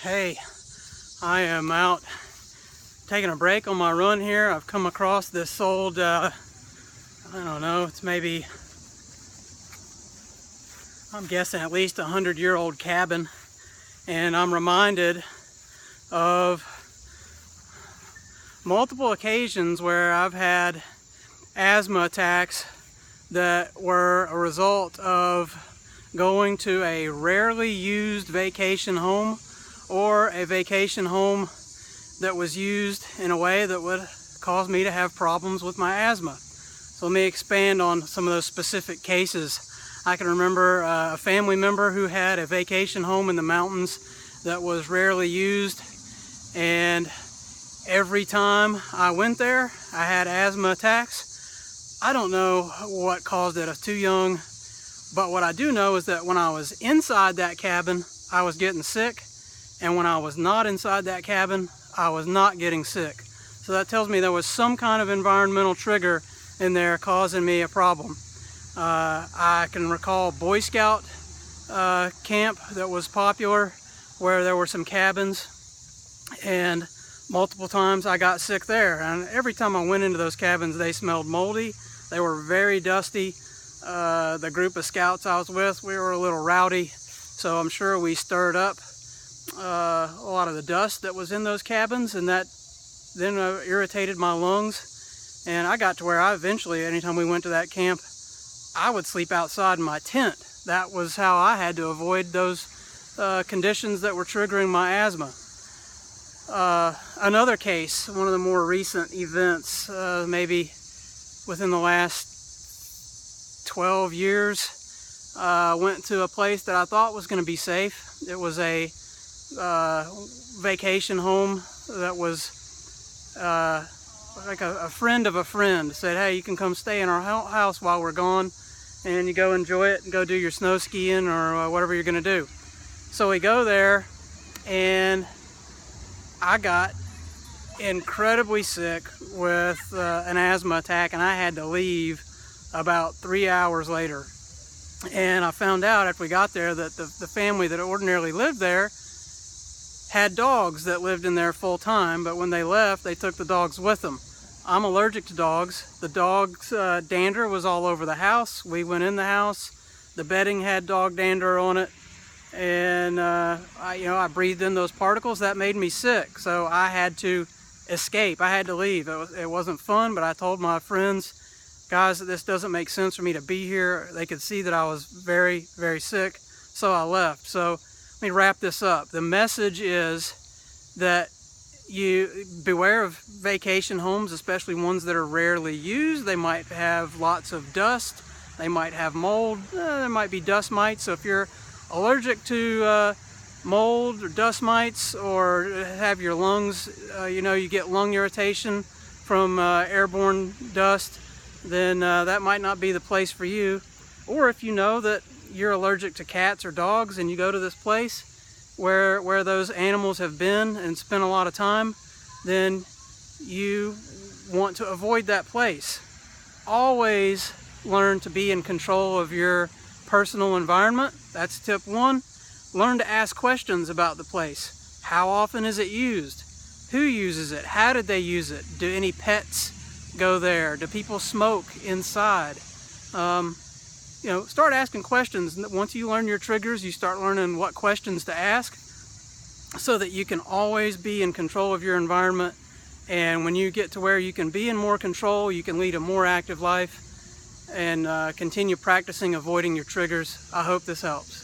Hey, I am out taking a break on my run here. I've come across this old, I don't know, it's maybe, I'm guessing at least 100-year-old cabin. And I'm reminded of multiple occasions where I've had asthma attacks that were a result of going to a rarely used vacation home, or a vacation home that was used in a way that would cause me to have problems with my asthma. So let me expand on some of those specific cases. I can remember a family member who had a vacation home in the mountains that was rarely used, and every time I went there I had asthma attacks. I don't know what caused it. I was too young, but what I do know is that when I was inside that cabin I was getting sick, and when I was not inside that cabin I was not getting sick. So that tells me there was some kind of environmental trigger in there causing me a problem. I can recall Boy Scout camp that was popular, where there were some cabins, and multiple times I got sick there. And every time I went into those cabins they smelled moldy, they were very dusty. The group of scouts I was with, we were a little rowdy, so I'm sure we stirred up a lot of the dust that was in those cabins, and that then irritated my lungs. And I got to where I eventually, anytime we went to that camp, I would sleep outside in my tent. That was how I had to avoid those conditions that were triggering my asthma. Another case, one of the more recent events, maybe within the last 12 years, went to a place that I thought was going to be safe. It was a vacation home that was like a friend of a friend said, hey, you can come stay in our house while we're gone, and you go enjoy it and go do your snow skiing or whatever you're going to do. So we go there, and I got incredibly sick with an asthma attack, and I had to leave about 3 hours later. And I found out after we got there that the family that ordinarily lived there had dogs that lived in there full time, but when they left they took the dogs with them. I'm allergic to dogs. The dog's dander was all over the house. We went in the house, the bedding had dog dander on it, and I breathed in those particles. That made me sick, so I had to escape. I had to leave. It wasn't fun, but I told my friends, guys, this doesn't make sense for me to be here. They could see that I was very, very sick, so I left. So let me wrap this up. The message is that you beware of vacation homes, especially ones that are rarely used. They might have lots of dust, they might have mold, there might be dust mites. So if you're allergic to mold or dust mites, or have your lungs, you get lung irritation from airborne dust, then that might not be the place for you. Or if you know that you're allergic to cats or dogs and you go to this place where those animals have been and spent a lot of time, then you want to avoid that place. Always learn to be in control of your personal environment. That's tip one. Learn to ask questions about the place. How often is it used? Who uses it? How did they use it? Do any pets go there? Do people smoke inside? Start asking questions. Once you learn your triggers, you start learning what questions to ask, so that you can always be in control of your environment. And when you get to where you can be in more control, you can lead a more active life and continue practicing avoiding your triggers. I hope this helps.